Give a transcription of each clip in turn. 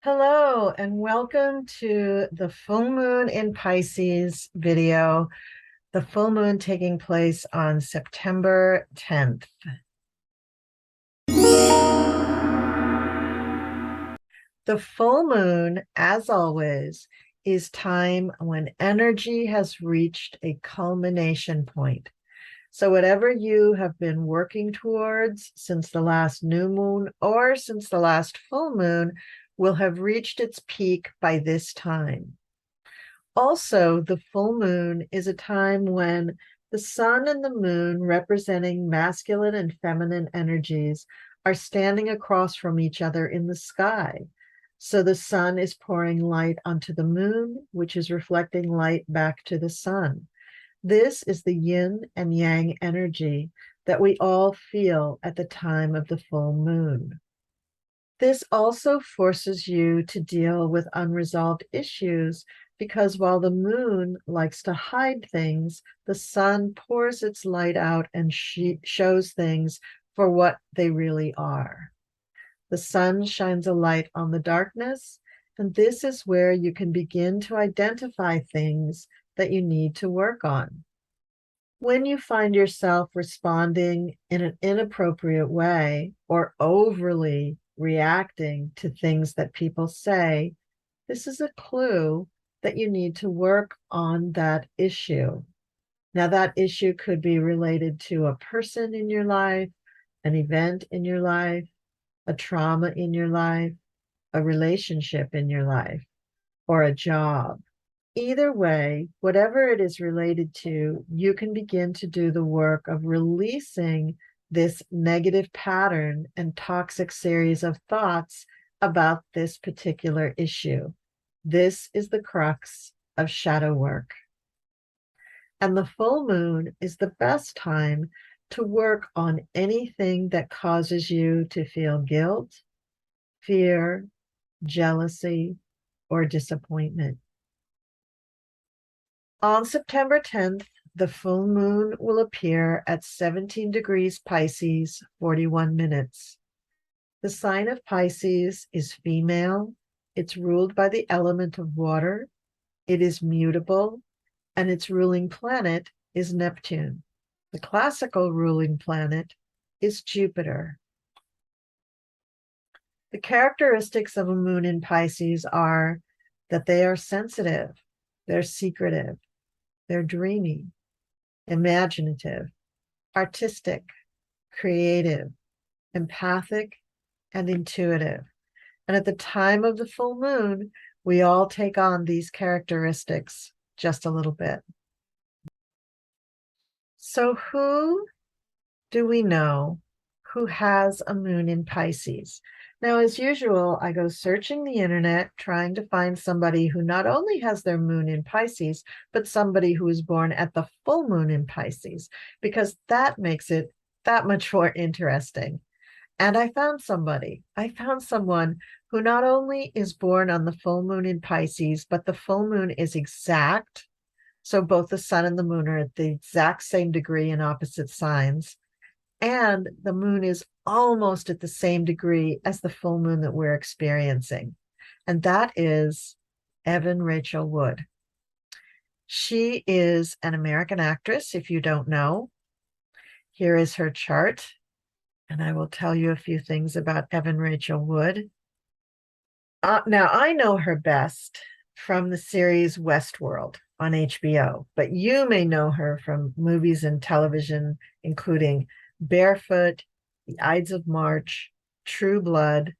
Hello and welcome to the full moon in Pisces video, the full moon taking place on September 10th. The full moon, as always, is time when energy has reached a culmination point. So whatever you have been working towards since the last new moon or since the last full moon will have reached its peak by this time. Also, the full moon is a time when the sun and the moon, representing masculine and feminine energies, are standing across from each other in the sky. So the sun is pouring light onto the moon, which is reflecting light back to the sun. This is the yin and yang energy that we all feel at the time of the full moon. This also forces you to deal with unresolved issues because while the moon likes to hide things, the sun pours its light out and shows things for what they really are. The sun shines a light on the darkness, and this is where you can begin to identify things that you need to work on. When you find yourself responding in an inappropriate way or overly reacting to things that people say, this is a clue that you need to work on that issue. Now, that issue could be related to a person in your life, an event in your life, a trauma in your life, a relationship in your life, or a job. Either way, whatever it is related to, you can begin to do the work of releasing this negative pattern and toxic series of thoughts about this particular issue. This is the crux of shadow work. And the full moon is the best time to work on anything that causes you to feel guilt, fear, jealousy, or disappointment. On September 10th, the full moon will appear at 17 degrees Pisces, 41 minutes. The sign of Pisces is female. It's ruled by the element of water. It is mutable, and its ruling planet is Neptune. The classical ruling planet is Jupiter. The characteristics of a moon in Pisces are that they are sensitive, they're secretive, they're dreamy, imaginative, artistic, creative, empathic, and intuitive. And at the time of the full moon, we all take on these characteristics just a little bit. So who do we know who has a moon in Pisces? Now, as usual, I go searching the internet, trying to find somebody who not only has their moon in Pisces, but somebody who is born at the full moon in Pisces, because that makes it that much more interesting. And I found someone who not only is born on the full moon in Pisces, but the full moon is exact. So both the sun and the moon are at the exact same degree in opposite signs. And the moon is almost at the same degree as the full moon that we're experiencing. And that is Evan Rachel Wood. She is an American actress, if you don't know. Here is her chart. And I will tell you a few things about Evan Rachel Wood. Now, I know her best from the series Westworld on HBO, but you may know her from movies and television, including Barefoot, The Ides of March, True Blood,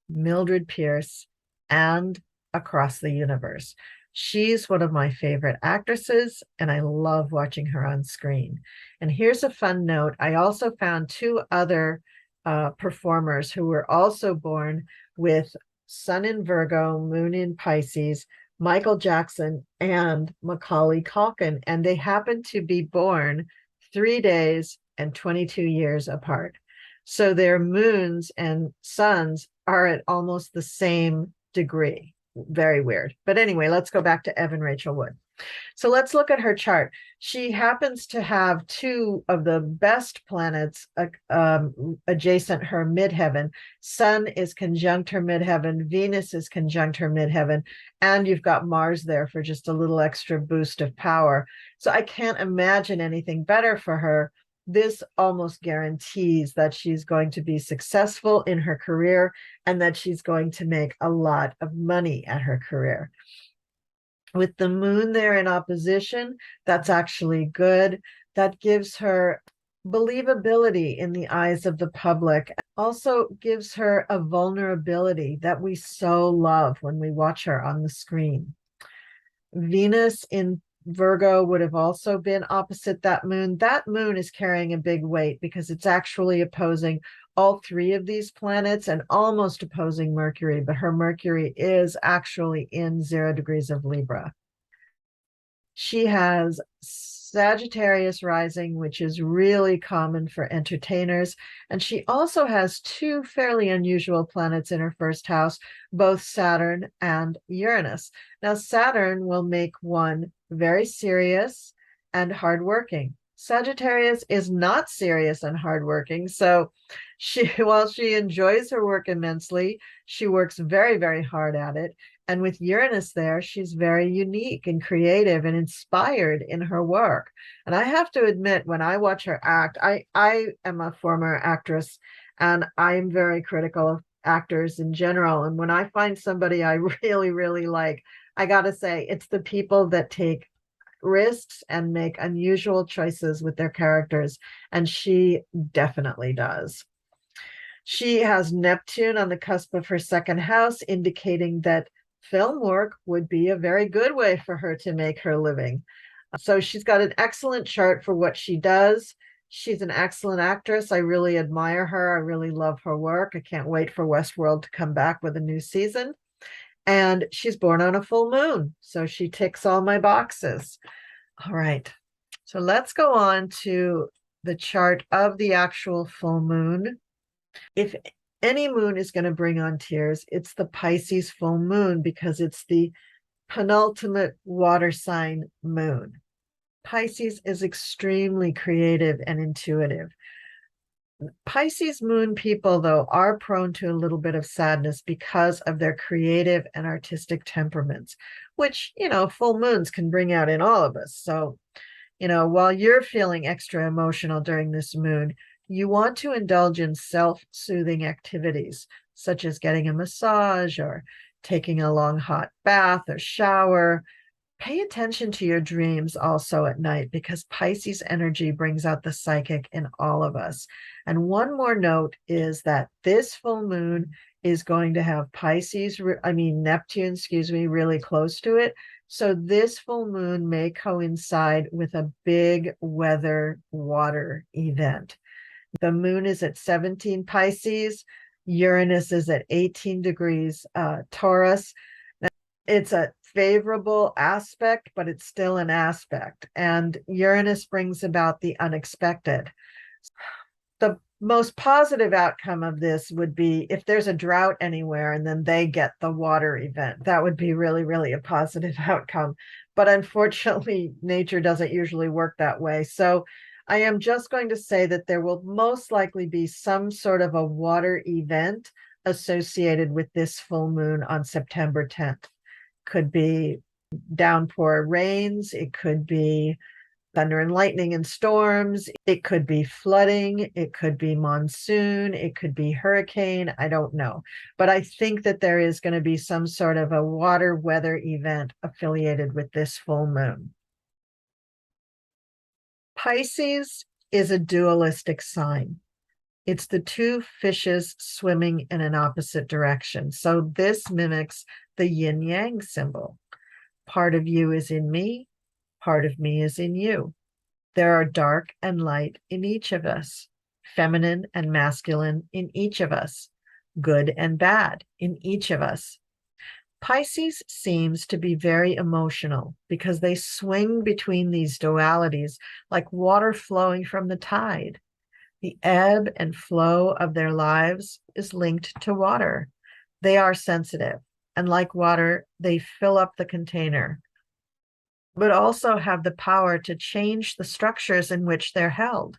Mildred Pierce, and Across the Universe. She's one of my favorite actresses, and I love watching her on screen. And here's a fun note. I also found two other performers who were also born with Sun in Virgo, Moon in Pisces, Michael Jackson and Macaulay Culkin, and they happen to be born 3 days and 22 years apart. So their moons and suns are at almost the same degree, very weird. But anyway, let's go back to Evan Rachel Wood. So let's look at her chart. She happens to have two of the best planets adjacent her midheaven. Sun is conjunct her midheaven. Venus is conjunct her midheaven. And you've got Mars there for just a little extra boost of power. So I can't imagine anything better for her. This almost guarantees that she's going to be successful in her career and that she's going to make a lot of money at her career. With the moon there in opposition, that's actually good. That gives her believability in the eyes of the public. Also gives her a vulnerability that we so love when we watch her on the screen. Venus in Virgo would have also been opposite that moon. That moon is carrying a big weight because it's actually opposing all three of these planets and almost opposing Mercury, but her Mercury is actually in 0 degrees of Libra. She has Sagittarius rising, which is really common for entertainers. And she also has two fairly unusual planets in her first house, both Saturn and Uranus. Now, Saturn will make one very serious and hardworking. Sagittarius is not serious and hardworking. So while she enjoys her work immensely, she works very, very hard at it. And with Uranus there, she's very unique and creative and inspired in her work. And I have to admit, when I watch her act, I am a former actress and I'm very critical of actors in general. And when I find somebody I really, really like, I got to say, it's the people that take risks and make unusual choices with their characters. And she definitely does. She has Neptune on the cusp of her second house, indicating that film work would be a very good way for her to make her living. So she's got an excellent chart for what she does. She's an excellent actress. I really admire her. I really love her work. I can't wait for Westworld to come back with a new season. And she's born on a full moon. So she ticks all my boxes. All right. So let's go on to the chart of the actual full moon. If any moon is going to bring on tears, it's the Pisces full moon because it's the penultimate water sign moon. Pisces is extremely creative and intuitive. Pisces moon people, though, are prone to a little bit of sadness because of their creative and artistic temperaments, which, full moons can bring out in all of us. So, while you're feeling extra emotional during this moon, you want to indulge in self-soothing activities, such as getting a massage or taking a long hot bath or shower. Pay attention to your dreams also at night because Pisces energy brings out the psychic in all of us. And one more note is that this full moon is going to have Neptune, really close to it. So this full moon may coincide with a big weather water event. The moon is at 17 Pisces. Uranus is at 18 degrees Taurus. Now, it's a favorable aspect, but it's still an aspect. And Uranus brings about the unexpected. The most positive outcome of this would be if there's a drought anywhere and then they get the water event. That would be really, really a positive outcome. But unfortunately, nature doesn't usually work that way. So I am just going to say that there will most likely be some sort of a water event associated with this full moon on September 10th. Could be downpour rains. It could be thunder and lightning and storms. It could be flooding. It could be monsoon. It could be hurricane. I don't know. But I think that there is going to be some sort of a water weather event affiliated with this full moon. Pisces is a dualistic sign. It's the two fishes swimming in an opposite direction. So this mimics the yin-yang symbol. Part of you is in me, part of me is in you. There are dark and light in each of us, feminine and masculine in each of us, good and bad in each of us. Pisces seems to be very emotional because they swing between these dualities like water flowing from the tide. The ebb and flow of their lives is linked to water. They are sensitive and like water, they fill up the container, but also have the power to change the structures in which they're held.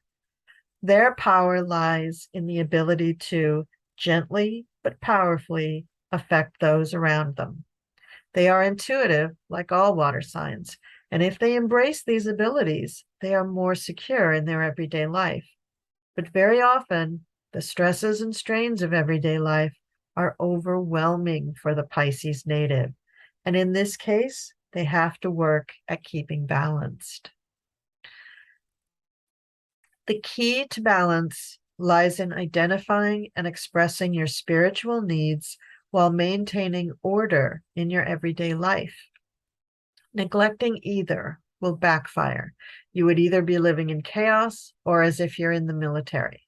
Their power lies in the ability to gently but powerfully affect those around them. They are intuitive, like all water signs, and if they embrace these abilities, they are more secure in their everyday life. But very often, the stresses and strains of everyday life are overwhelming for the Pisces native. And in this case, they have to work at keeping balanced. The key to balance lies in identifying and expressing your spiritual needs while maintaining order in your everyday life. Neglecting either will backfire. You would either be living in chaos or as if you're in the military.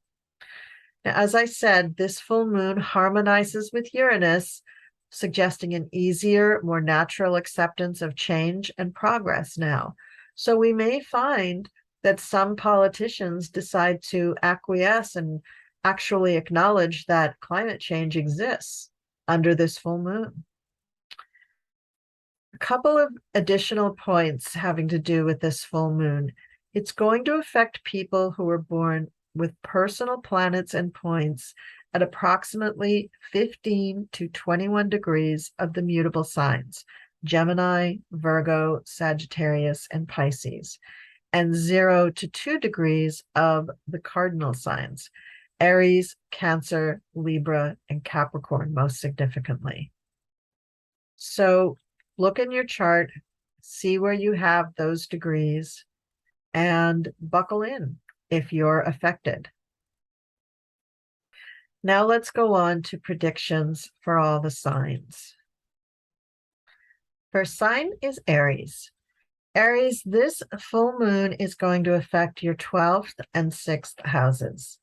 Now, as I said, this full moon harmonizes with Uranus, suggesting an easier, more natural acceptance of change and progress now. So we may find that some politicians decide to acquiesce and actually acknowledge that climate change exists under this full moon. A couple of additional points having to do with this full moon. It's going to affect people who were born with personal planets and points at approximately 15 to 21 degrees of the mutable signs, Gemini, Virgo, Sagittarius, and Pisces, and 0 to 2 degrees of the cardinal signs, Aries, Cancer, Libra, and Capricorn, most significantly. So look in your chart, see where you have those degrees, and buckle in if you're affected. Now let's go on to predictions for all the signs. First sign is Aries. Aries, this full moon is going to affect your 12th and 6th houses.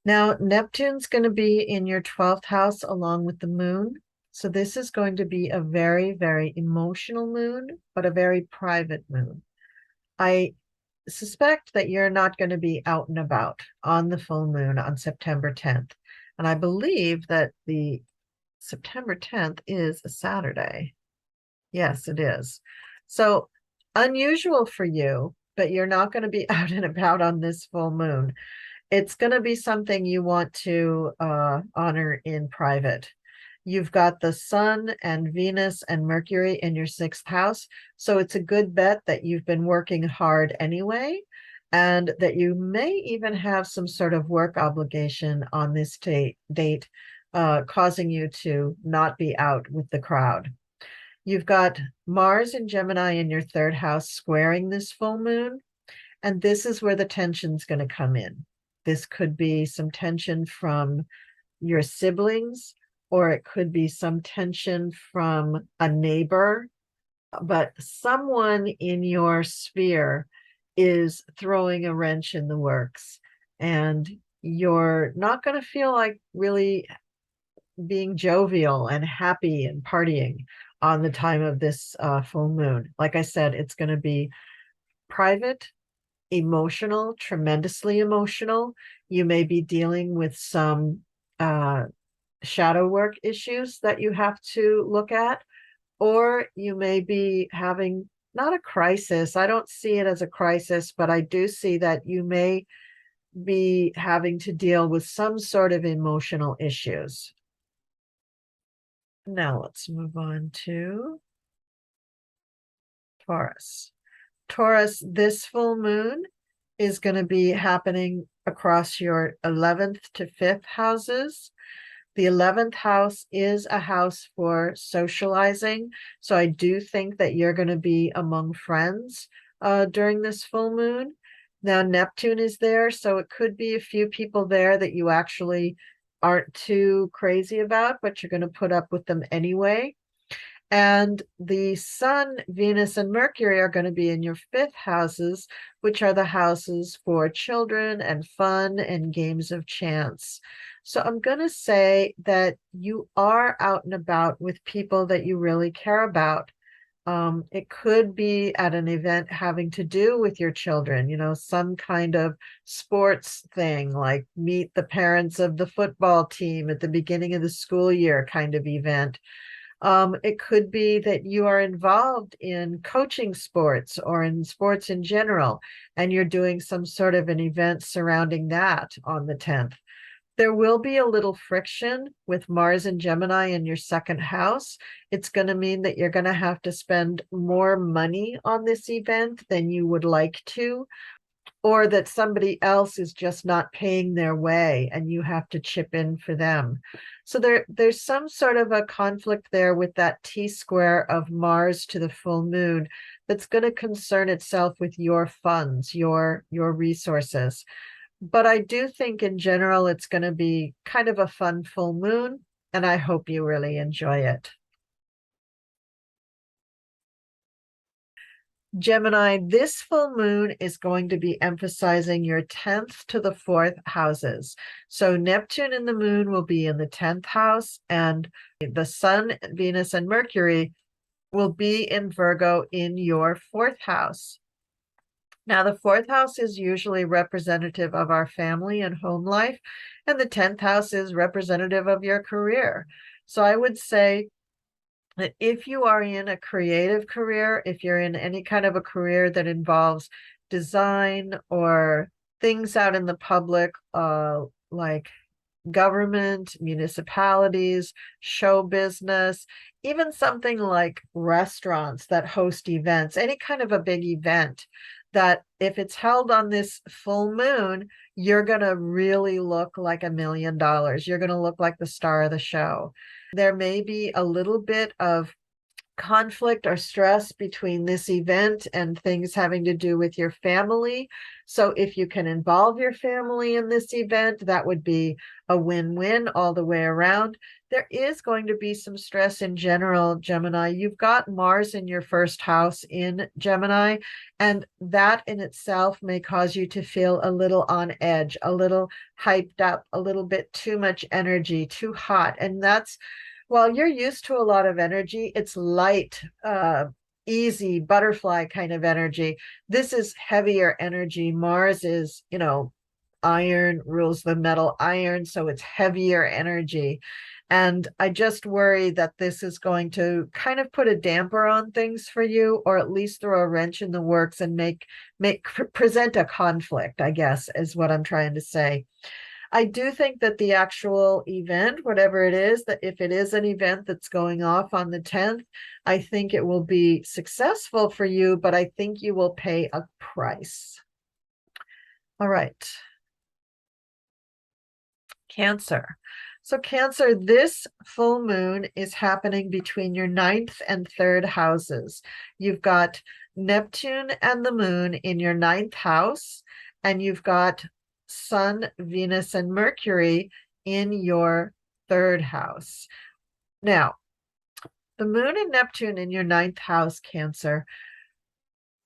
Now, Neptune's going to be in your 12th house along with the moon. So this is going to be a very, very emotional moon, but a very private moon. I suspect that you're not going to be out and about on the full moon on September 10th. And I believe that the September 10th is a Saturday. Yes, it is. So unusual for you, but you're not going to be out and about on this full moon. It's going to be something you want to honor in private. You've got the Sun and Venus and Mercury in your 6th house. So it's a good bet that you've been working hard anyway, and that you may even have some sort of work obligation on this date, causing you to not be out with the crowd. You've got Mars and Gemini in your 3rd house squaring this full moon, and this is where the tension's going to come in. This could be some tension from your siblings, or it could be some tension from a neighbor, but someone in your sphere is throwing a wrench in the works, and you're not going to feel like really being jovial and happy and partying on the time of this full moon. Like I said, it's going to be private, emotional, tremendously emotional. You may be dealing with some shadow work issues that you have to look at, or you may be having not a crisis. I don't see it as a crisis, but I do see that you may be having to deal with some sort of emotional issues. Now let's move on to Taurus. Taurus, this full moon is going to be happening across your 11th to 5th houses. The 11th house is a house for socializing. So I do think that you're going to be among friends during this full moon. Now, Neptune is there, so it could be a few people there that you actually aren't too crazy about, but you're going to put up with them anyway. And the Sun, Venus, and Mercury are going to be in your 5th houses, which are the houses for children and fun and games of chance. So I'm going to say that you are out and about with people that you really care about. It could be at an event having to do with your children, you know, some kind of sports thing, like meet the parents of the football team at the beginning of the school year kind of event. It could be that you are involved in coaching sports or in sports in general, and you're doing some sort of an event surrounding that on the 10th. There will be a little friction with Mars and Gemini in your second house. It's going to mean that you're going to have to spend more money on this event than you would like to, or that somebody else is just not paying their way and you have to chip in for them. So there's some sort of a conflict there with that T-square of Mars to the full moon that's going to concern itself with your funds, your resources. But I do think in general, it's going to be kind of a fun full moon, and I hope you really enjoy it. Gemini, this full moon is going to be emphasizing your 10th to the 4th houses. So Neptune and the moon will be in the 10th house, and the sun, Venus, and Mercury will be in Virgo in your 4th house. Now, the 4th house is usually representative of our family and home life, and the 10th house is representative of your career. So I would say that if you are in a creative career, if you're in any kind of a career that involves design or things out in the public, like government, municipalities, show business, even something like restaurants that host events, any kind of a big event, that if it's held on this full moon, you're going to really look like $1 million. You're going to look like the star of the show. There may be a little bit of conflict or stress between this event and things having to do with your family. So if you can involve your family in this event, that would be a win-win all the way around. There is going to be some stress in general, Gemini. You've got Mars in your first house in Gemini, and that in itself may cause you to feel a little on edge, a little hyped up, a little bit too much energy, too hot. And that's, while you're used to a lot of energy, it's light, easy, butterfly kind of energy. This is heavier energy. Mars is, iron rules the metal iron, so it's heavier energy. And I just worry that this is going to kind of put a damper on things for you, or at least throw a wrench in the works and present a conflict, I guess, is what I'm trying to say. I do think that the actual event, whatever it is, that if it is an event that's going off on the 10th, I think it will be successful for you, but I think you will pay a price. All right. Cancer. So Cancer, this full moon is happening between your 9th and 3rd houses. You've got Neptune and the moon in your 9th house, and you've got Sun, Venus, and Mercury in your 3rd house. Now, the moon and Neptune in your 9th house, Cancer,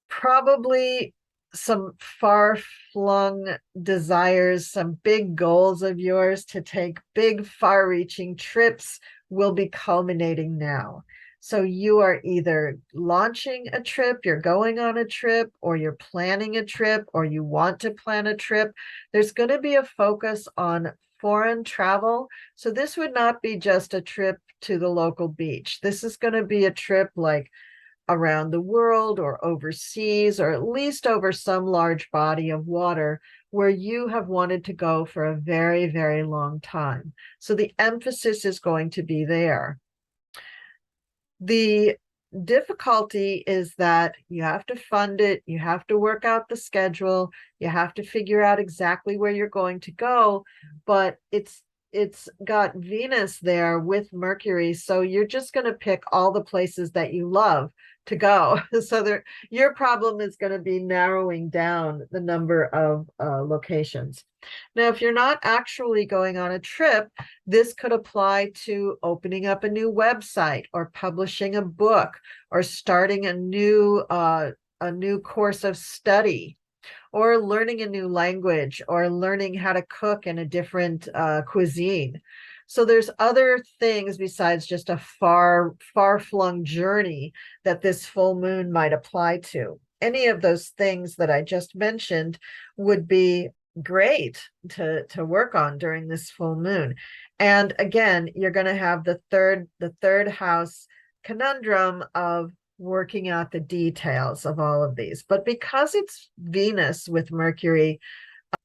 probably some far-flung desires, some big goals of yours to take big, far-reaching trips will be culminating now. So you are either launching a trip, you're going on a trip, or you're planning a trip, or you want to plan a trip. There's going to be a focus on foreign travel. So this would not be just a trip to the local beach. This is going to be a trip like around the world or overseas, or at least over some large body of water where you have wanted to go for a very, very long time. So the emphasis is going to be there. The difficulty is that you have to fund it, you have to work out the schedule, you have to figure out exactly where you're going to go, but it's got Venus there with Mercury, so you're just going to pick all the places that you love to go. So your problem is going to be narrowing down the number of locations. Now, if you're not actually going on a trip, this could apply to opening up a new website, or publishing a book, or starting a new course of study, or learning a new language, or learning how to cook in a different cuisine. So there's other things besides just a far-flung journey that this full moon might apply to. Any of those things that I just mentioned would be great to work on during this full moon. And again, you're going to have the third house conundrum of working out the details of all of these. But because it's Venus with Mercury,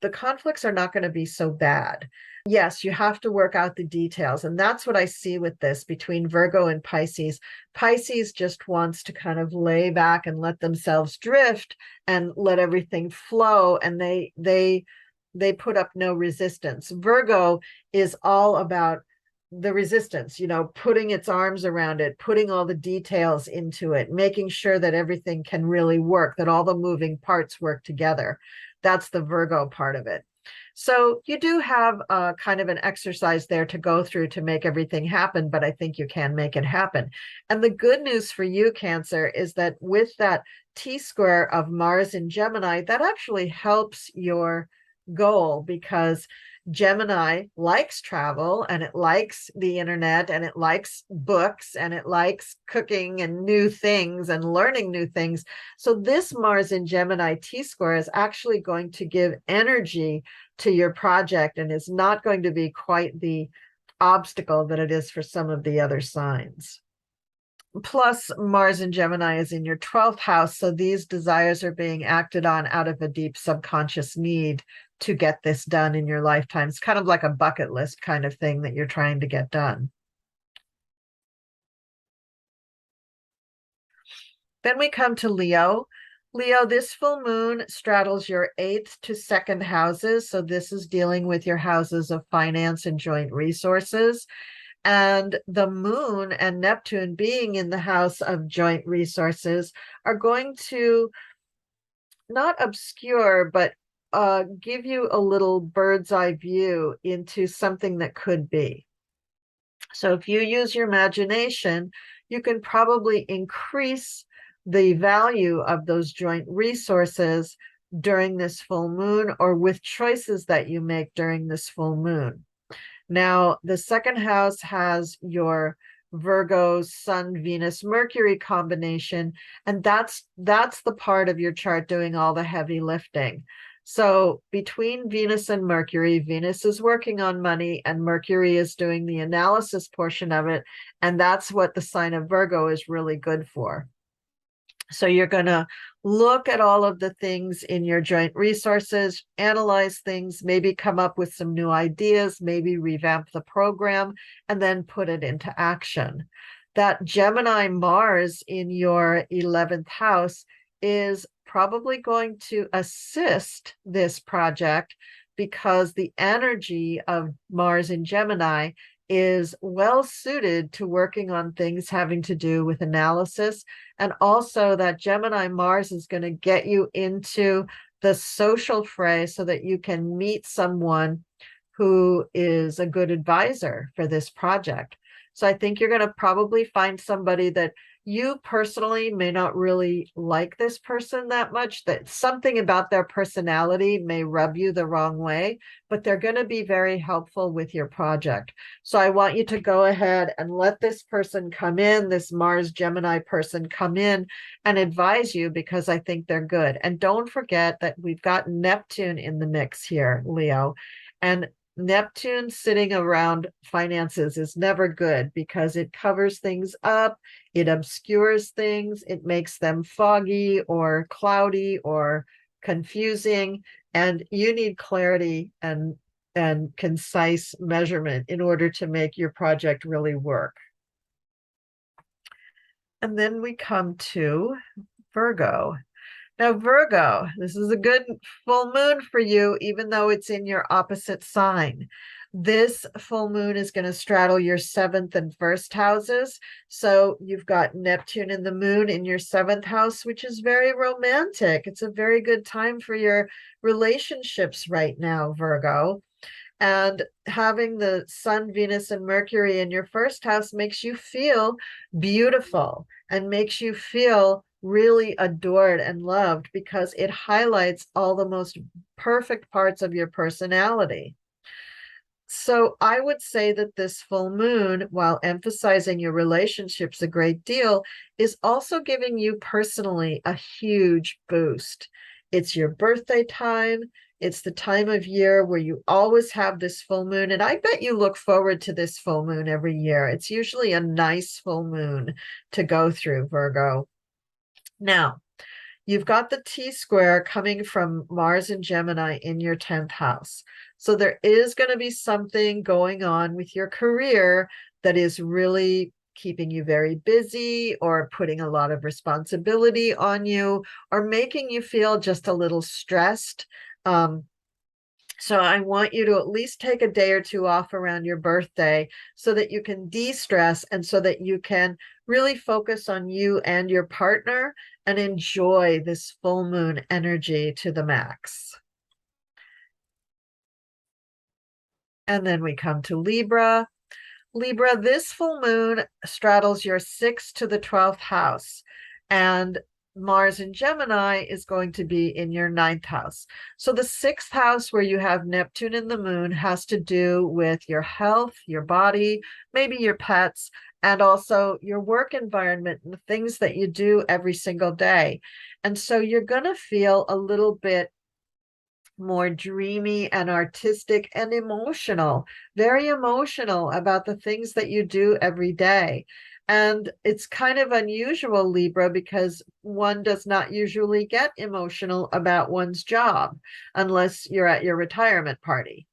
the conflicts are not going to be so bad. Yes, you have to work out the details. And that's what I see with this between Virgo and Pisces. Pisces just wants to kind of lay back and let themselves drift and let everything flow. And they put up no resistance. Virgo is all about the resistance, putting its arms around it, putting all the details into it, making sure that everything can really work, that all the moving parts work together. That's the Virgo part of it. So you do have kind of an exercise there to go through to make everything happen, but I think you can make it happen. And the good news for you, Cancer, is that with that T-square of Mars in Gemini, that actually helps your goal, because Gemini likes travel and it likes the internet and it likes books and it likes cooking and new things and learning new things. So this Mars in Gemini T-square is actually going to give energy to your project and is not going to be quite the obstacle that it is for some of the other signs. Plus, Mars in Gemini is in your 12th house. So these desires are being acted on out of a deep subconscious need to get this done in your lifetime. It's kind of like a bucket list kind of thing that you're trying to get done. Then we come to Leo. Leo, this full moon straddles your 8th to 2nd houses. So this is dealing with your houses of finance and joint resources. And the moon and Neptune being in the house of joint resources are going to not obscure, but give you a little bird's eye view into something that could be. So if you use your imagination, you can probably increase the value of those joint resources during this full moon, or with choices that you make during this full moon. Now, the 2nd house has your Virgo, Sun, Venus, Mercury combination, and that's the part of your chart doing all the heavy lifting. So between Venus and Mercury, Venus is working on money and Mercury is doing the analysis portion of it, and that's what the sign of Virgo is really good for. So you're going to look at all of the things in your joint resources, analyze things, maybe come up with some new ideas, maybe revamp the program, and then put it into action. That Gemini Mars in your 11th house is probably going to assist this project, because the energy of Mars in Gemini is well suited to working on things having to do with analysis. And also that Gemini Mars is going to get you into the social fray so that you can meet someone who is a good advisor for this project. So I think you're going to probably find somebody that you personally may not really like this person that much, that something about their personality may rub you the wrong way, but they're going to be very helpful with your project. So I want you to go ahead and let this person come in, this Mars Gemini person come in and advise you, because I think they're good. And don't forget that we've got Neptune in the mix here, Leo. And Neptune sitting around finances is never good, because it covers things up, it obscures things, it makes them foggy or cloudy or confusing, and you need clarity and concise measurement in order to make your project really work. And then we come to Virgo. Now, Virgo, this is a good full moon for you, even though it's in your opposite sign. This full moon is going to straddle your 7th and 1st houses. So you've got Neptune and the moon in your 7th house, which is very romantic. It's a very good time for your relationships right now, Virgo. And having the Sun, Venus, and Mercury in your 1st house makes you feel beautiful and makes you feel really adored and loved, because it highlights all the most perfect parts of your personality. So I would say that this full moon, while emphasizing your relationships a great deal, is also giving you personally a huge boost. It's your birthday time. It's the time of year where you always have this full moon. And I bet you look forward to this full moon every year. It's usually a nice full moon to go through, Virgo. Now, you've got the T-square coming from Mars and Gemini in your 10th house. So there is going to be something going on with your career that is really keeping you very busy, or putting a lot of responsibility on you, or making you feel just a little stressed. So I want you to at least take a day or two off around your birthday so that you can de-stress, and so that you can really focus on you and your partner and enjoy this full moon energy to the max. And then we come to Libra. Libra, this full moon straddles your 6th to the 12th house, and Mars in Gemini is going to be in your 9th house. So the 6th house, where you have Neptune and the moon, has to do with your health, your body, maybe your pets, and also your work environment and the things that you do every single day. And so you're going to feel a little bit more dreamy and artistic and emotional, very emotional about the things that you do every day. And it's kind of unusual, Libra, because one does not usually get emotional about one's job unless you're at your retirement party.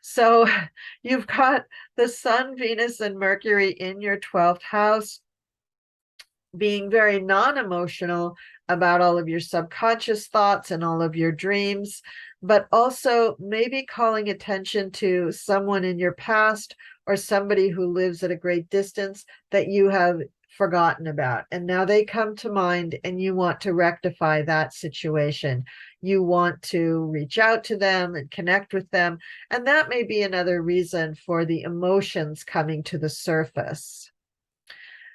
So you've got the Sun, Venus, and Mercury in your 12th house, being very non-emotional about all of your subconscious thoughts and all of your dreams, but also maybe calling attention to someone in your past or somebody who lives at a great distance that you have forgotten about. And now they come to mind, and you want to rectify that situation. You want to reach out to them and connect with them. And that may be another reason for the emotions coming to the surface.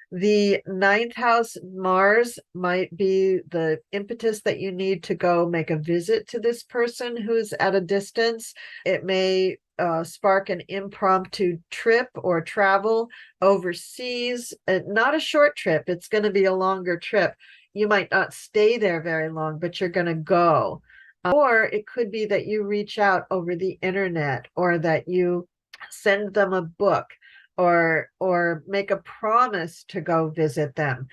The 9th house Mars might be the impetus that you need to go make a visit to this person who's at a distance. It may spark an impromptu trip or travel overseas. Not a short trip. It's going to be a longer trip. You might not stay there very long, but you're going to go. Or it could be that you reach out over the internet, or that you send them a book, or make a promise to go visit them.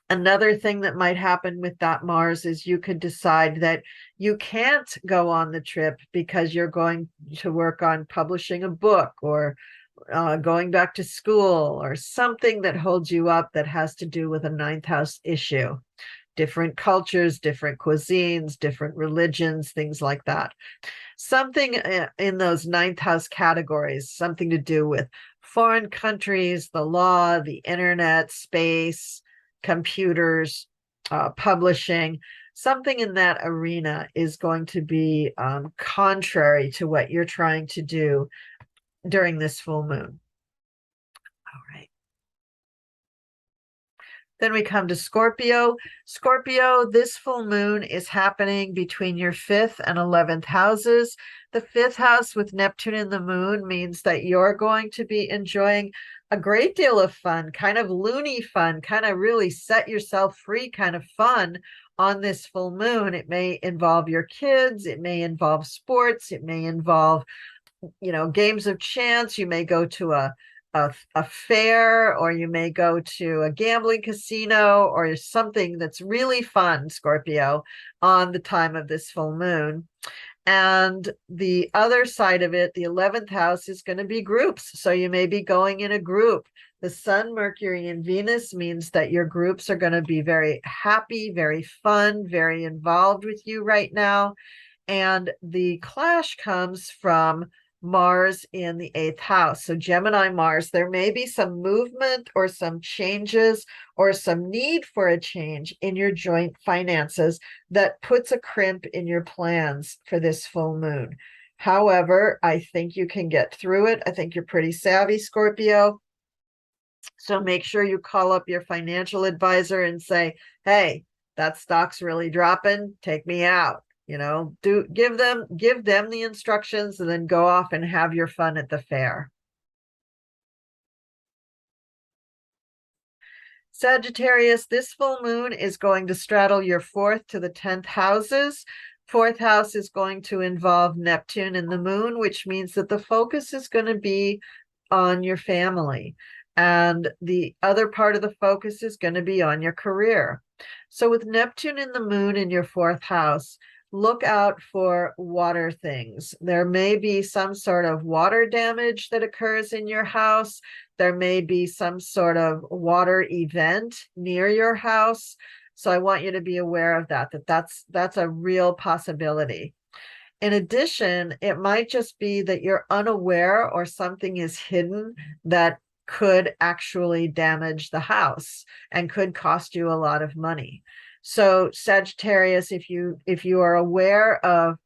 Another thing that might happen with that Mars is you could decide that you can't go on the trip because you're going to work on publishing a book, or going back to school, or something that holds you up that has to do with a 9th house issue. Different cultures, different cuisines, different religions, things like that. Something in those 9th house categories, something to do with foreign countries, the law, the internet, space, computers, publishing. Something in that arena is going to be contrary to what you're trying to do during this full moon. All right. Then we come to Scorpio. Scorpio, this full moon is happening between your 5th and 11th houses. The 5th house with Neptune and the moon means that you're going to be enjoying a great deal of fun, kind of loony fun, kind of really set yourself free kind of fun on this full moon. It may involve your kids. It may involve sports. It may involve, games of chance. You may go to a fair, or you may go to a gambling casino, or something that's really fun, Scorpio, on the time of this full moon. And the other side of it, the 11th house, is going to be groups. So you may be going in a group. The Sun, Mercury, and Venus means that your groups are going to be very happy, very fun, very involved with you right now. And the clash comes from Mars in the 8th house. So Gemini Mars, there may be some movement or some changes or some need for a change in your joint finances that puts a crimp in your plans for this full moon. However, I think you can get through it. I think you're pretty savvy, Scorpio. So make sure you call up your financial advisor and say, hey, that stock's really dropping. Take me out. Give them the instructions, and then go off and have your fun at the fair. Sagittarius, this full moon is going to straddle your 4th to the 10th houses. Fourth house is going to involve Neptune and the moon, which means that the focus is going to be on your family. And the other part of the focus is going to be on your career. So with Neptune and the moon in your fourth house, look out for water things. There may be some sort of water damage that occurs in your house. There may be some sort of water event near your house. So I want you to be aware of that's a real possibility. In addition, it might just be that you're unaware or something is hidden that could actually damage the house and could cost you a lot of money. So Sagittarius, if you are aware of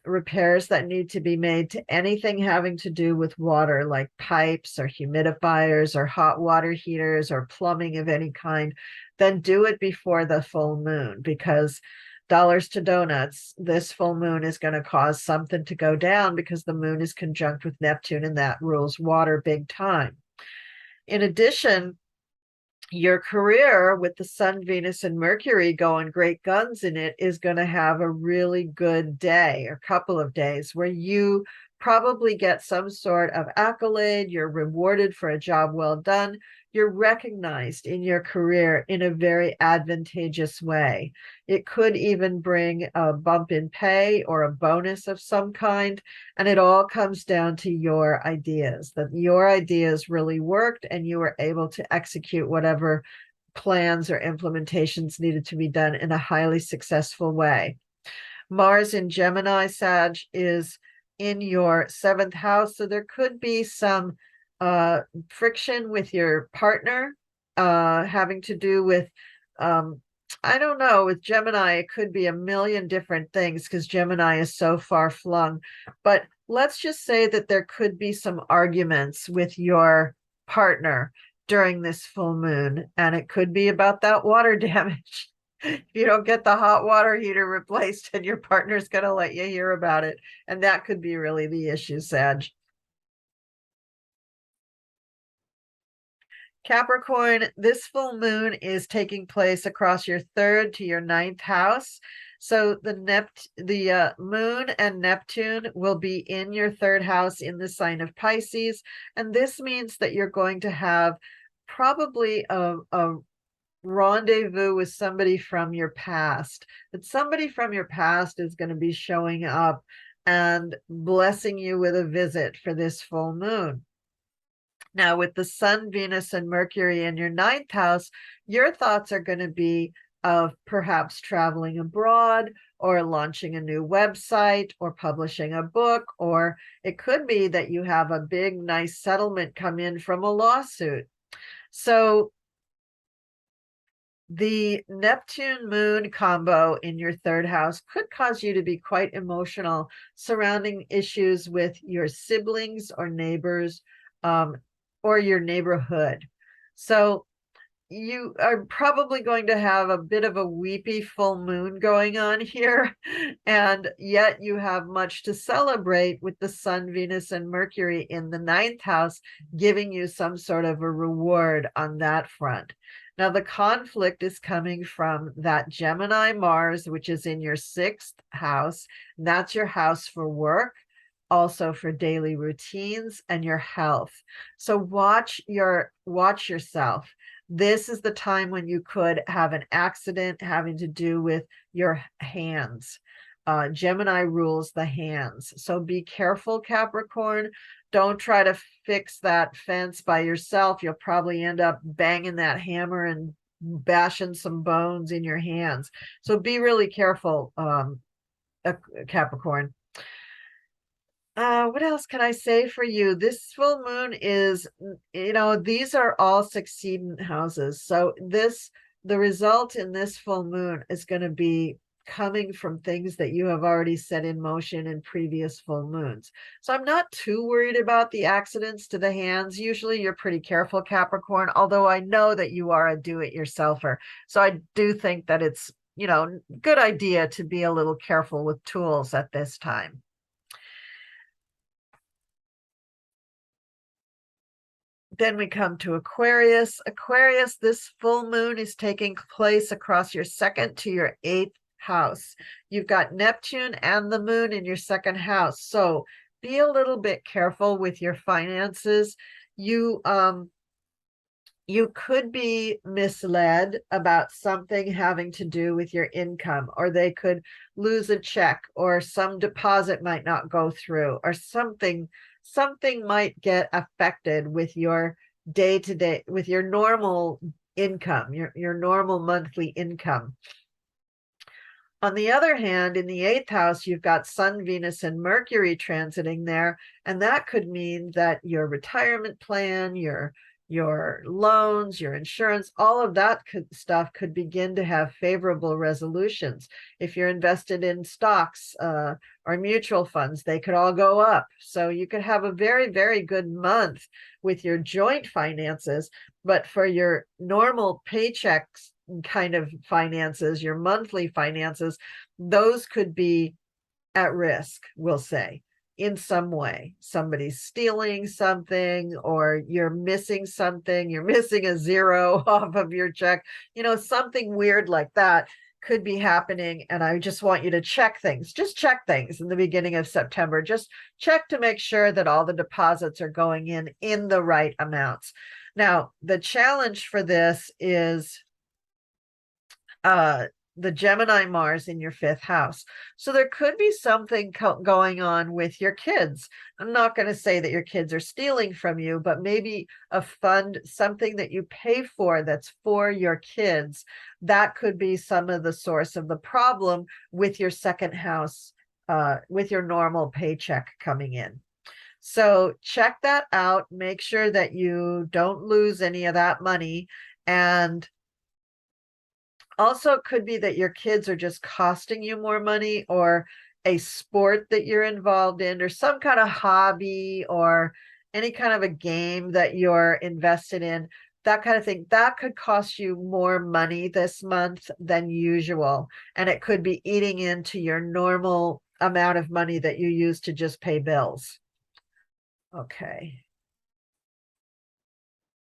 repairs that need to be made to anything having to do with water, like pipes or humidifiers or hot water heaters or plumbing of any kind, then do it before the full moon, because dollars to donuts, this full moon is going to cause something to go down because the moon is conjunct with Neptune, and that rules water big time. In addition, your career with the sun, Venus, and Mercury going great guns in it is going to have a really good day or couple of days where you probably get some sort of accolade. You're rewarded for a job well done. You're recognized in your career in a very advantageous way. It could even bring a bump in pay or a bonus of some kind. And it all comes down to your ideas, that your ideas really worked and you were able to execute whatever plans or implementations needed to be done in a highly successful way. Mars in Gemini, Sag, is in your seventh house. So there could be some friction with your partner, having to do with, I don't know, with Gemini, it could be a million different things because Gemini is so far flung. But let's just say that there could be some arguments with your partner during this full moon, and it could be about that water damage. If you don't get the hot water heater replaced, and your partner's going to let you hear about it. And that could be really the issue, Sag. Capricorn, this full moon is taking place across your third to your ninth house. So the moon and Neptune will be in your third house in the sign of Pisces. And this means that you're going to have probably a rendezvous with somebody from your past. That somebody from your past is going to be showing up and blessing you with a visit for this full moon. Now, with the sun, Venus, and Mercury in your ninth house, your thoughts are going to be of perhaps traveling abroad or launching a new website or publishing a book, or it could be that you have a big, nice settlement come in from a lawsuit. So the Neptune moon combo in your third house could cause you to be quite emotional surrounding issues with your siblings or neighbors, or your neighborhood. So you are probably going to have a bit of a weepy full moon going on here, and yet you have much to celebrate with the sun, Venus, and Mercury in the ninth house, giving you some sort of a reward on that front. Now, the conflict is coming from that Gemini Mars, which is in your sixth house. That's your house for work, also for daily routines and your health. So watch yourself. This is the time when you could have an accident having to do with your hands. Gemini rules the hands. So be careful, Capricorn. Don't try to fix that fence by yourself. You'll probably end up banging that hammer and bashing some bones in your hands. So be really careful, Capricorn. What else can I say for you? This full moon is, these are all succeedent houses. So the result in this full moon is going to be coming from things that you have already set in motion in previous full moons. So I'm not too worried about the accidents to the hands. Usually you're pretty careful, Capricorn, although I know that you are a do-it-yourselfer. So I do think that it's, good idea to be a little careful with tools at this time. Then we come to Aquarius. Aquarius, this full moon is taking place across your second to your eighth house. You've got Neptune and the moon in your second house. So be a little bit careful with your finances. You could be misled about something having to do with your income, or they could lose a check, or some deposit might not go through, or something might get affected with your day-to-day, with your normal income, your normal monthly income. On the other hand, in the 8th house, you've got Sun, Venus, and Mercury transiting there, and that could mean that your retirement plan, your loans, your insurance, all of that stuff could begin to have favorable resolutions. If you're invested in stocks or mutual funds, they could all go up. So you could have a very, very good month with your joint finances, but for your normal paychecks kind of finances, your monthly finances, those could be at risk, we'll say, in some way. Somebody's stealing something, or you're missing something, you're missing a zero off of your check, something weird like that could be happening. And I just want you to check things. Just check things in the beginning of September. Just check to make sure that all the deposits are going in the right amounts. Now, the challenge for this is the Gemini Mars in your 5th house. So there could be something going on with your kids. I'm not going to say that your kids are stealing from you, but maybe a fund, something that you pay for that's for your kids, that could be some of the source of the problem with your 2nd house, with your normal paycheck coming in. So check that out. Make sure that you don't lose any of that money. And also, it could be that your kids are just costing you more money, or a sport that you're involved in, or some kind of hobby, or any kind of a game that you're invested in, that kind of thing. That could cost you more money this month than usual. And it could be eating into your normal amount of money that you use to just pay bills. Okay.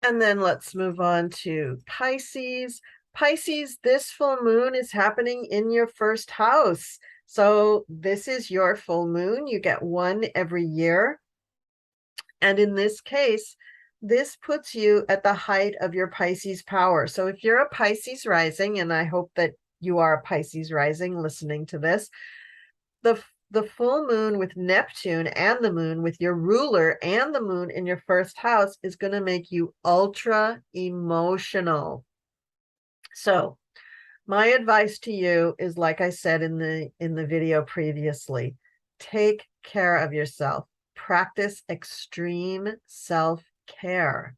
And then let's move on to Pisces. Pisces, this full moon is happening in your 1st house. So this is your full moon. You get one every year. And in this case, this puts you at the height of your Pisces power. So if you're a Pisces rising, and I hope that you are a Pisces rising listening to this, the full moon with Neptune and the moon with your ruler and the moon in your 1st house is going to make you ultra emotional. So my advice to you is, like I said in the video previously, take care of yourself. Practice extreme self-care.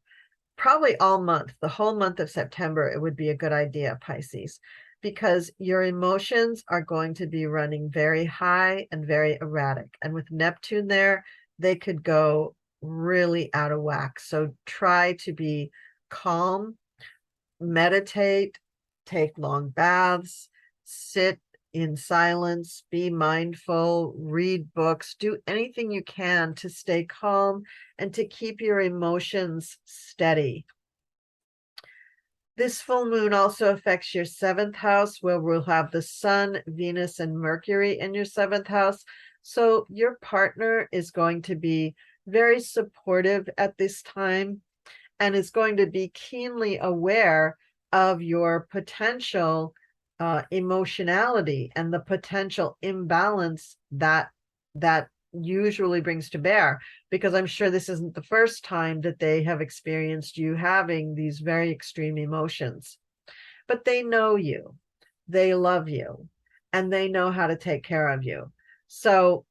Probably all month, the whole month of September, it would be a good idea, Pisces, because your emotions are going to be running very high and very erratic. And with Neptune there, they could go really out of whack. So try to be calm, meditate, take long baths, sit in silence, be mindful, read books, do anything you can to stay calm and to keep your emotions steady. This full moon also affects your 7th house, where we'll have the Sun, Venus, and Mercury in your 7th house. So your partner is going to be very supportive at this time, and is going to be keenly aware of your potential emotionality and the potential imbalance that usually brings to bear, because I'm sure this isn't the first time that they have experienced you having these very extreme emotions. But they know you, they love you, and they know how to take care of you. So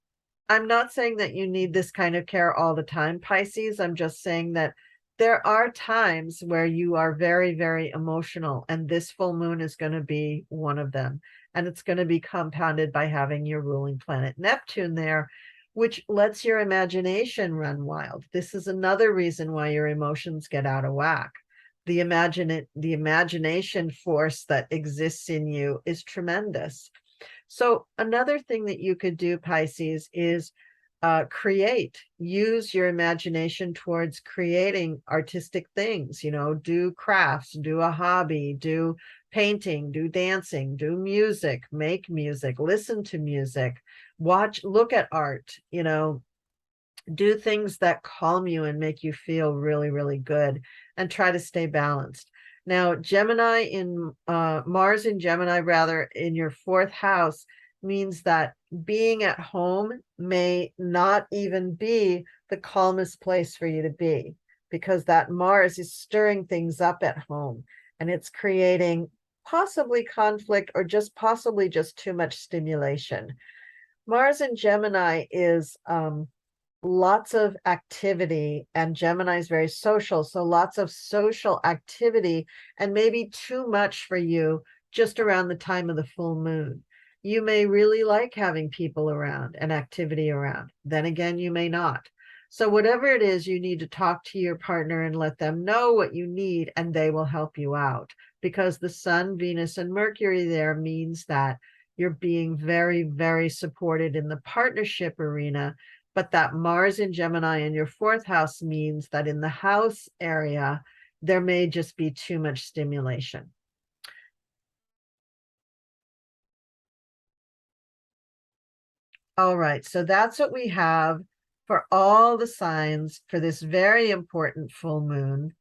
I'm not saying that you need this kind of care all the time, Pisces. I'm just saying that there are times where you are very, very emotional, and this full moon is going to be one of them. And it's going to be compounded by having your ruling planet Neptune there, which lets your imagination run wild. This is another reason why your emotions get out of whack. The imagination force that exists in you is tremendous. So another thing that you could do, Pisces, is use your imagination towards creating artistic things, do crafts, do a hobby, do painting, do dancing, do music, make music, listen to music, look at art, do things that calm you and make you feel really, really good, and try to stay balanced. Now, Mars in Gemini, rather, in your fourth house means that being at home may not even be the calmest place for you to be, because that Mars is stirring things up at home, and it's creating possibly conflict or just possibly just too much stimulation. Mars in Gemini is lots of activity, and Gemini is very social, so lots of social activity, and maybe too much for you just around the time of the full moon. You may really like having people around and activity around. Then again, you may not. So whatever it is, you need to talk to your partner and let them know what you need, and they will help you out, because the Sun, Venus, and Mercury there means that you're being very, very supported in the partnership arena. But that Mars in Gemini in your fourth house means that in the house area, there may just be too much stimulation. All right, so that's what we have for all the signs for this very important full moon.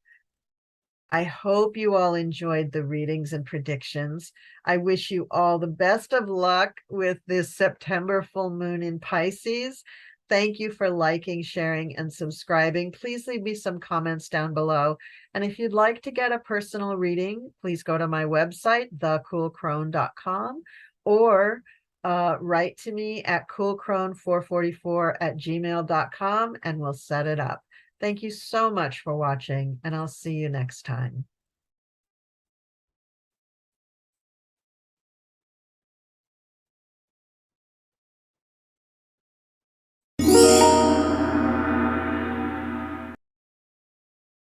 I hope you all enjoyed the readings and predictions. I wish you all the best of luck with this September full moon in Pisces. Thank you for liking, sharing, and subscribing. Please leave me some comments down below. And if you'd like to get a personal reading, please go to my website, thecoolcrone.com, or write to me at coolcrone444@gmail.com, and we'll set it up. Thank you so much for watching, and I'll see you next time.